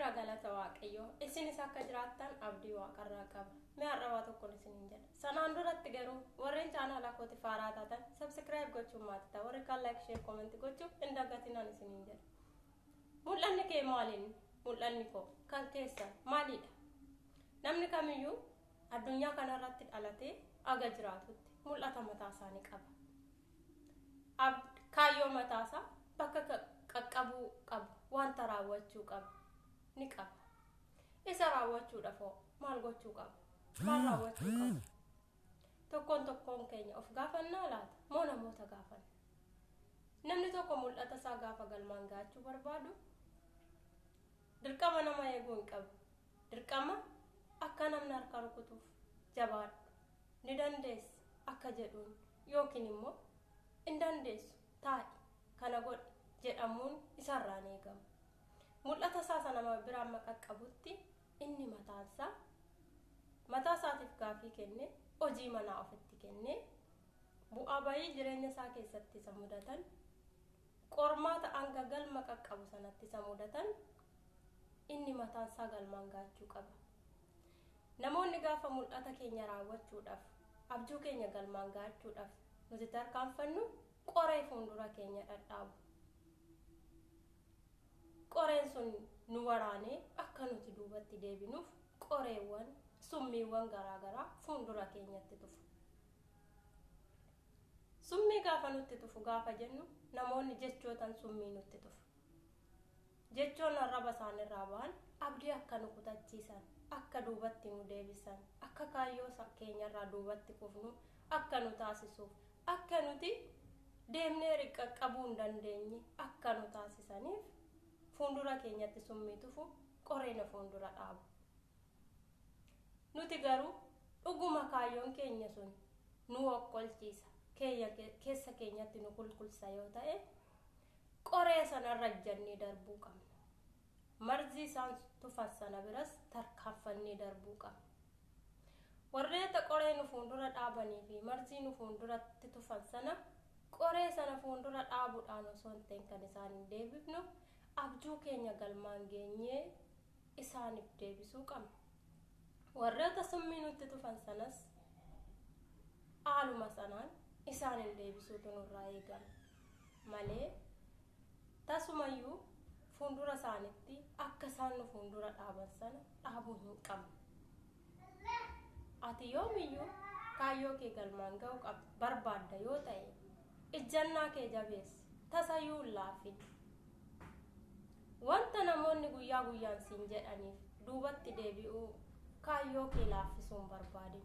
Jira galata waaqayyo isinis akka jiraattan abdii waaqarraa qaba. Mee har'awaa tokkoon isiniin jedha. Sanaan duratti garuu warreen chaanaalaa kooti faaraa taatan subscribe gochuun maatitaa warri kan like share comment gochuun hin dagatinaan isiniin jedha. Mul'anni kee maaliin? Mul'anni koo kan keessan maalidha? Namni kamiyyuu addunyaa kanarratti dhalatee aga jiraatutti mul'ata mataa isaanii qaba. Kaayyoo mataasaa bakka qaqqabuu qabu, wanta raawwachuu qabu ni qaba. Isa raawwachuudhaaf maal gochuu qaba? Maal raawwachuu qaba? Tokkoon keenya of gaafannaa laata? Moo namoota gaafanna? Namni tokko mul'ata isaa gaafa galmaan gaachuu barbaadu dirqama nama eeguu hin qabu. Dirqama akka namni harka rukutuuf jabaadhu ni dandeessa akka jedhuun yookiin immoo hin dandeessu taa'i kana godhi jedhamuun isarraan eegamu. Mul'ata isaa nama biraan maqaqqabutti inni mataa isaatiif gaafii kenne hojii manaa ofitti kenne bu'aa bayii jireenya isaa keessatti isa mudatan qormaata hanga galma qaqqabu sanatti isa mudatan inni mataan isaa galmaan gaachuu qaba. Namoonni gaafa mul'ata keenya raawwachuudhaaf abjuu keenya galmaan gaachuudhaaf nuti tarkaanfannu qoree fuuldura keenya dhadhaabu. Qoreen sun nu waraanee akka nuti duubatti deebinuuf qoreewwan summiiwwan garaagaraa fuuldura keenyatti tufu. Summii gaafa nutti tufu gaafa jennu namoonni jechootan summii nutti tufu. Jechoon arraba isaanirraa ba'an abdii akka nu kutachiisan, akka duubatti nu deebisan, akka kaayyoo keenyarraa duubatti kufnu akka nu taasisuuf, akka nuti deemnee qaqqabuu hin dandeenye akka nu taasisaniif fuuldura keenyatti summii tufu qoreena fuuldura dhaabu. Nuti garuu dhuguma kaayyoon keenya sun nu okkolchiisa, keessa keenyatti nu kulkulsa yoo ta'e qoree sanarra jannee darbuu qabna. Marzii isaan tufan sana biras tarkaanfannee darbuu qabna. Warreeta qoree nu fuuldura dhaabanii fi marzii nu fuulduratti tufan sana qoree sana fuuldura dhaabuudhaan osoo hin ta'in kan isaan hin deebifnu abjuu keenya galmaan geenyee isaaniif deebisuu qabna. Warreeta summii nutti tufan sanas haaluma sanaan isaan hin deebisuutu nurraa eegama malee tasumayyuu fuuldura isaanitti akka isaan nu fuuldura dhaaban sana dhaabuu hin qabnu. Ati yoomiyyuu kaayyoo kee galmaan ga'uu barbaadda yoo ta'e ijjannaa kee jabeessi, tasayyuu hin laafin. Wanta namoonni guyyaa guyyaan siin jedhaniif duubatti deebi'uu kaayyoo kee laaffisuu hin barbaadin.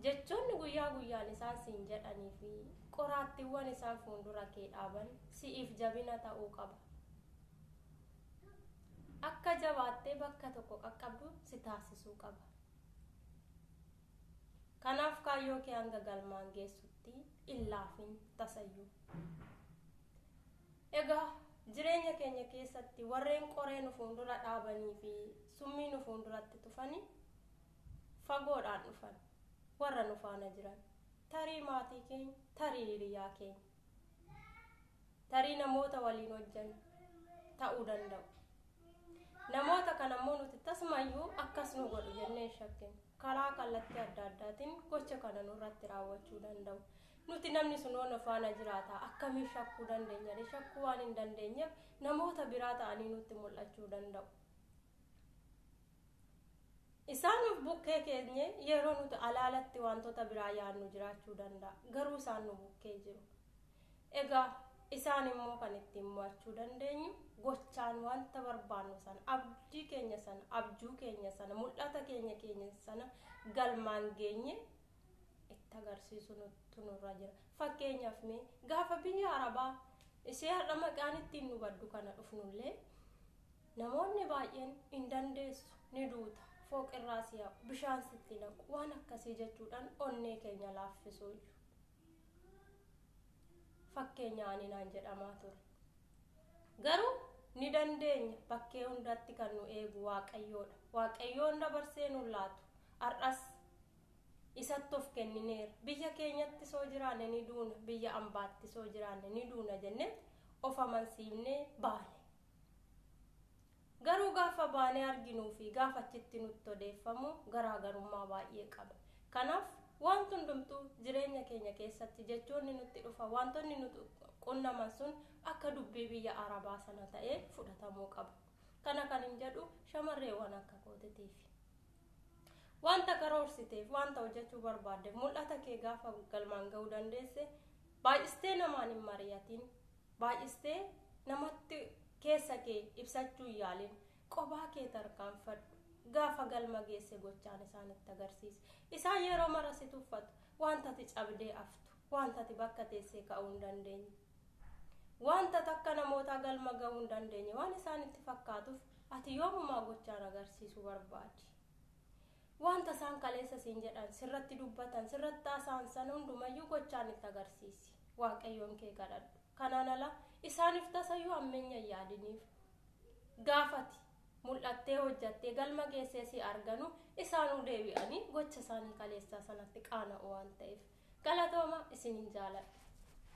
Jechoonni guyyaa guyyaan isaan siin jedhanii fi qoraattiiwwan isaan fuuldura kee dhaaban si'iif jabina ta'uu qaba. Akka jabaattee bakka tokko qaqqabdu si taasisuu qaba. Kanaaf kaayyoo kee hanga galmaan geessutti hin laafin tasayyuu. Egaa jireenya keenya keessatti warreen qoree nu fuuldura dhaabanii fi summii nu fuulduratti tufanii fagoodhaan dhufan warra nu faana jiran tarii maatii keenya, tarii hiriyaa keenya, tarii namoota waliin hojjan ta'uu danda'u. Namoota kan ammoo nuti tasumayyuu akkas nu godhu jennee shakkinu karaa kallattii adda addaatiin gocha kana nurratti raawwachuu danda'u. Nuti namni sun waan faana jiraata akkamiin shakkuu dandeenya? Shakkuu waan hin dandeenyeef namoota biraa ta'anii nutti mul'achuu danda'u. Isaanuuf bukkee keenya yeroo nuti alaalatti wantoota biraa yaadnu jiraachuu danda'a. Garuu isaan nu bukkee jiru. Egaa isaan immoo kan ittiin mo'achuu dandeenyu gochaan wanta barbaannu sana, abdii keenya sana, abjuu keenya sana, mul'ata keenya sana galmaan geenye itti agarsiisu nurra jira. Fakkeenyaaf mee gaafa biyya Arabaa ishee har'a maqaan ittiin nu baddu kana dhufnullee namoonni baay'een hin dandeessu ni duuta. Fooqirraa si'a bishaan sitti naqu waan akkasii jechuudhaan onnee keenya laaffisuu fakkeenya aninaan jedhamaa ture. Garuu ni dandeenya bakkee hundatti kan nu eegu Waaqayyoodha. Waaqayyoon dabarsee nu laatu har'as isatti of kennineera. Biyya keenyatti soo jiraanne ni duuna, biyya ambaatti soo jiraanne ni duuna jennetti of amansiifnee baane. Garuu gaafa baanee arginuu fi gaafa achitti nutti odeeffamu garaagarummaa baay'ee qaba. Kanaaf wanti hundumtuu jireenya keenya keessatti jechoonni nutti dhufa wantoonni nuti qunnaman sun akka dubbii biyya Arabaa sana ta'ee fudhatamuu qaba. Kana kan hin jedhu shamarreewwan akka kooteetiif. Wanta karoorsiteef wanta hojjechuu barbaadde mul'ata kee gaafa galmaan ga'uu dandeesse baay'istee namaan hin mari'atin, baay'istee namatti keessa kee ibsachuu yaalin, qophaa kee tarkaanfadhu. Gaafa galma geesse gochaan isaanitti agarsiisi. Isaan yeroo mara si tuffatu wanta ati cabdee aftu, wanta ati bakka teessee ka'uu hin dandeenye, wanta takka namoota galma ga'uu hin dandeenye waan isaanitti fakkaatuuf ati yoomumaa gochaan agarsiisuu barbaadi. Wanta isaan kaleessa siin jedhan sirratti dubbatan sirratti haasa'an sana hundumayyuu gochaan itti agarsiisi. Waaqayyoon kee kadhadhu. Kanaan ala isaaniif tasayyuu hammeenya yaadiniif. Gaafati mul'attee hojjattee galma geessee si arganu isaanuu deebi'anii gocha isaanii kaleessaa sanatti qaana'u waan ta'eef galatooma isinin jaaladha.